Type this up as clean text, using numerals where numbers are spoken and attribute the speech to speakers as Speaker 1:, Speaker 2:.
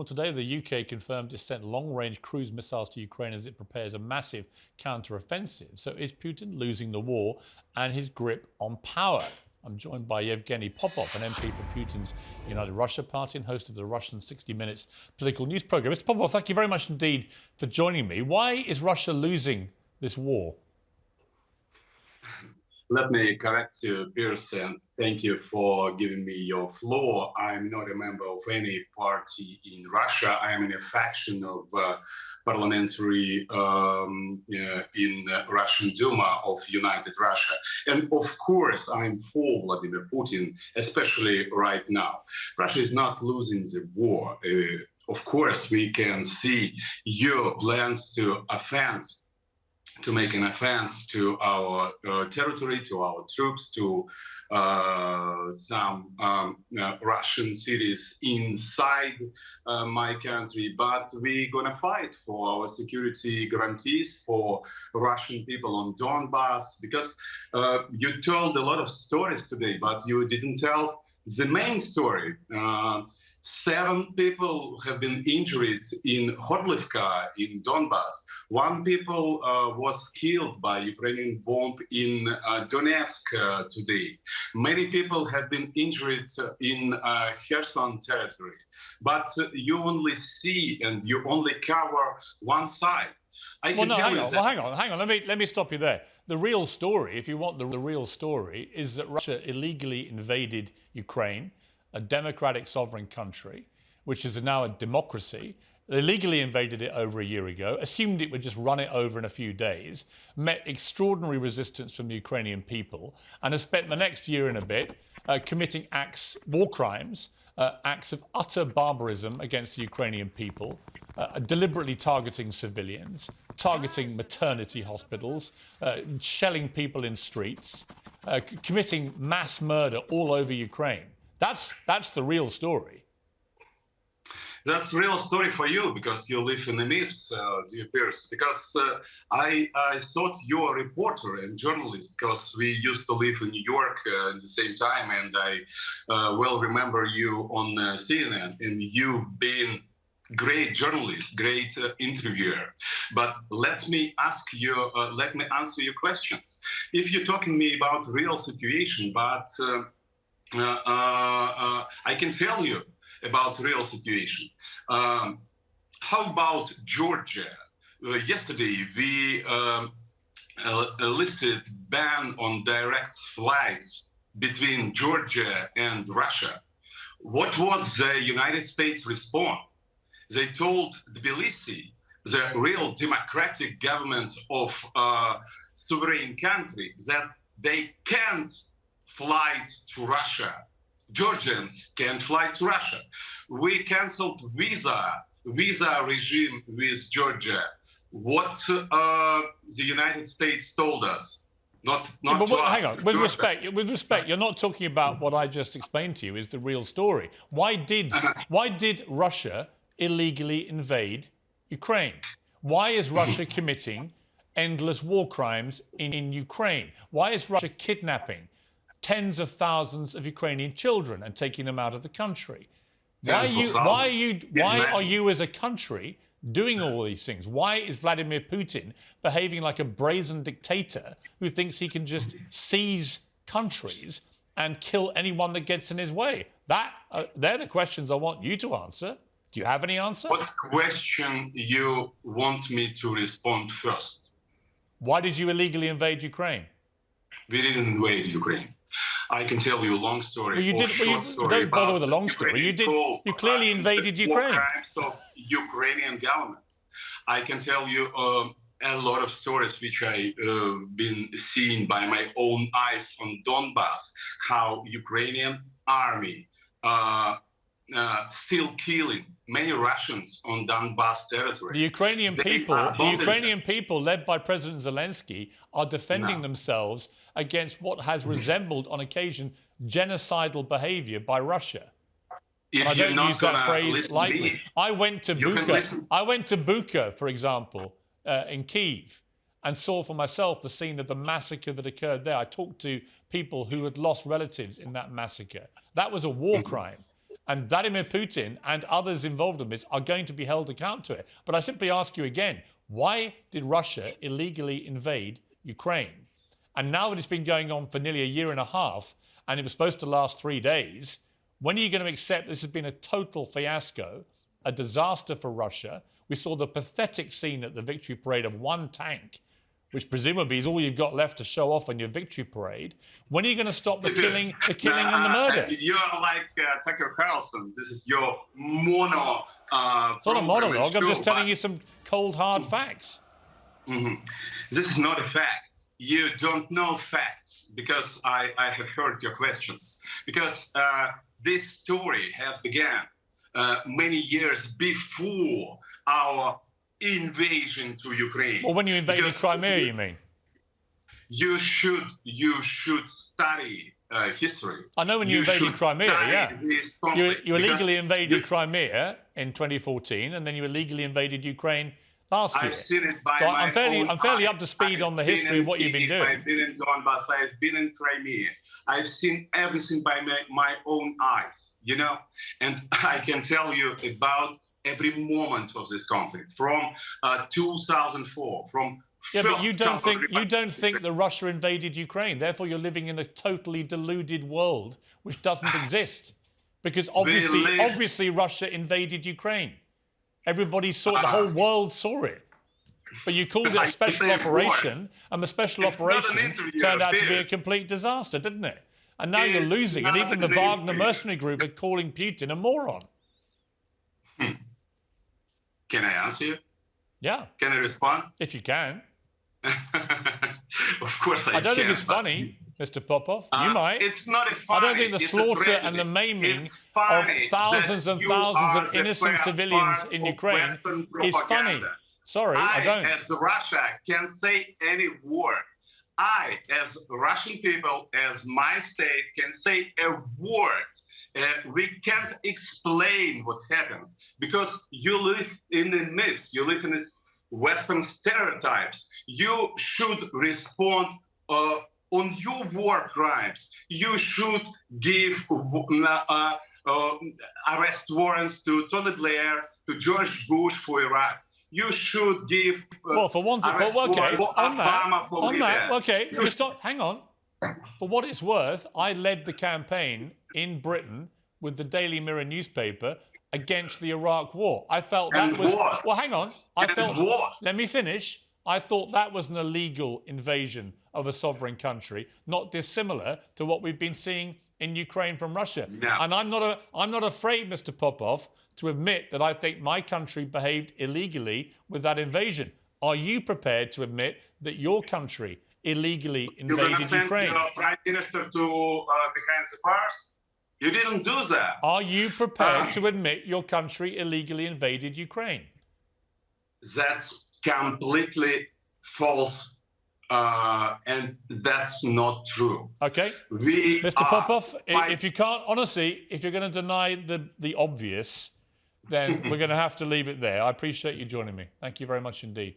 Speaker 1: Well, today the UK confirmed it sent long-range cruise missiles to Ukraine as it prepares a massive counter-offensive. So is Putin losing the war and his grip on power? I'm joined by Evgeny Popov, an MP for Putin's United Russia Party and host of the Russian 60 Minutes political news programme. Mr. Popov, thank you very much indeed for joining me. Why is Russia losing this war?
Speaker 2: Let me correct you, Piers, and thank you for giving me your floor. I'm not a member of any party in Russia. I am in a faction of parliamentary in Russian Duma of United Russia. And of course, I'm for Vladimir Putin, especially right now. Russia is not losing the war. Of course, we can see your plans to make an offense to our territory, to our troops, to some Russian cities inside my country. But we're gonna fight for our security guarantees for Russian people on Donbass, because you told a lot of stories today, but you didn't tell the main story. 7 people have been injured in Horlivka in Donbass. 1 people was killed by Ukrainian bomb in Donetsk today. Many people have been injured in Kherson territory. But you only see and you only cover one side.
Speaker 1: Hang on. Let me stop you there. The real story, if you want the real story, is that Russia illegally invaded Ukraine, a democratic sovereign country, which is now a democracy. They illegally invaded it over a year ago, assumed it would just run it over in a few days, met extraordinary resistance from the Ukrainian people, and has spent the next year and a bit committing war crimes, acts of utter barbarism against the Ukrainian people, deliberately targeting civilians, targeting maternity hospitals, shelling people in streets, committing mass murder all over Ukraine. That's the real story.
Speaker 2: That's the real story for you, because you live in the myths, dear Piers. Because I thought you are a reporter and journalist, because we used to live in New York at the same time, and I well remember you on CNN, and you've been great journalist, great interviewer. But let me answer your questions. If you're talking to me about real situation, but I can tell you about real situation. How about Georgia? Yesterday we lifted ban on direct flights between Georgia and Russia. What was the United States response? They told Tbilisi, the real democratic government of a sovereign country, that they can't fly to Russia. Georgians can't fly to Russia. We canceled visa regime with Georgia. What the United States told us,
Speaker 1: hang on. With respect, you're not talking about what I just explained to you is the real story. Why did Russia illegally invade Ukraine? Why is Russia committing endless war crimes in Ukraine? Why is Russia kidnapping tens of thousands of Ukrainian children and taking them out of the country? Why are you as a country doing all these things? Why is Vladimir Putin behaving like a brazen dictator who thinks he can just seize countries and kill anyone that gets in his way? They're the questions I want you to answer. Do you have any answer?
Speaker 2: What question you want me to respond first?
Speaker 1: Why did you illegally invade Ukraine?
Speaker 2: We didn't invade Ukraine. I can tell you a long story.
Speaker 1: Well, don't bother with a long story. You clearly invaded Ukraine.
Speaker 2: Crimes of Ukrainian government. I can tell you a lot of stories which I been seeing by my own eyes on Donbass. How Ukrainian army still killing many Russians on Donbass territory.
Speaker 1: The Ukrainian people, led by President Zelensky, are defending themselves against what has resembled, on occasion, genocidal behavior by Russia. And I don't use that phrase lightly. I went to Bucha, for example, in Kyiv, and saw for myself the scene of the massacre that occurred there. I talked to people who had lost relatives in that massacre. That was a war crime. And Vladimir Putin and others involved in this are going to be held account to it. But I simply ask you again, why did Russia illegally invade Ukraine? And now that it's been going on for nearly a year and a half, and it was supposed to last 3 days, when are you going to accept this has been a total fiasco, a disaster for Russia? We saw the pathetic scene at the victory parade of one tank, which presumably is all you've got left to show off on your victory parade. When are you going to stop the killing and the murder?
Speaker 2: You're like Tucker Carlson. This is your mono.
Speaker 1: It's not a monologue. I'm just telling you some cold, hard facts.
Speaker 2: This is not a fact. You don't know facts because I have heard your questions. Because this story had began many years before our invasion to Ukraine.
Speaker 1: Well, when you invaded Crimea, you mean?
Speaker 2: You should study history.
Speaker 1: I know when you invaded Crimea, yeah. You illegally invaded Crimea in 2014, and then you illegally invaded Ukraine last year.
Speaker 2: I've seen it by
Speaker 1: so
Speaker 2: my
Speaker 1: I'm fairly up to speed on the history of what you've been doing.
Speaker 2: I've been in Donbass, I've been in Crimea. I've seen everything by my own eyes, you know? And I can tell you about every moment of this conflict from 2004, from
Speaker 1: yeah, but you don't think that Russia invaded Ukraine. Therefore, you're living in a totally deluded world which doesn't exist, because obviously Russia invaded Ukraine. Everybody saw it. The whole world saw it. But you called it a special operation, and the special operation turned out to be a complete disaster, didn't it? And now you're losing, and even the Wagner mercenary group are calling Putin a moron.
Speaker 2: Can I answer you?
Speaker 1: Yeah.
Speaker 2: Can I respond?
Speaker 1: If you can.
Speaker 2: Of course I
Speaker 1: don't
Speaker 2: can,
Speaker 1: think it's funny, Mr. Popov. You might.
Speaker 2: It's not a funny.
Speaker 1: I don't think the slaughter and the maiming of thousands and thousands of innocent civilians in Ukraine is funny. Sorry, I don't.
Speaker 2: As Russia can say any word. I, as Russian people, as my state, can say a word. We can't explain what happens because you live in the myths. You live in this Western stereotypes. You should respond on your war crimes. You should give arrest warrants to Tony Blair, to George Bush for Iraq. You should give
Speaker 1: well, for one, okay, on that, okay, hang on. For what it's worth, I led the campaign in Britain with the Daily Mirror newspaper against the Iraq war. I felt that was... Well, hang on. Let me finish. I thought that was an illegal invasion of a sovereign country, not dissimilar to what we've been seeing in Ukraine from Russia.
Speaker 2: No.
Speaker 1: And I'm not afraid, Mr. Popov, to admit that I think my country behaved illegally with that invasion. Are you prepared to admit that your country illegally invaded Ukraine?
Speaker 2: You're going to send your Prime Minister to behind the bars? You didn't do that.
Speaker 1: Are you prepared to admit your country illegally invaded Ukraine?
Speaker 2: That's completely false, and that's not true.
Speaker 1: Okay. Mr. Popov, if you can't, honestly, if you're going to deny the obvious, then we're going to have to leave it there. I appreciate you joining me. Thank you very much indeed.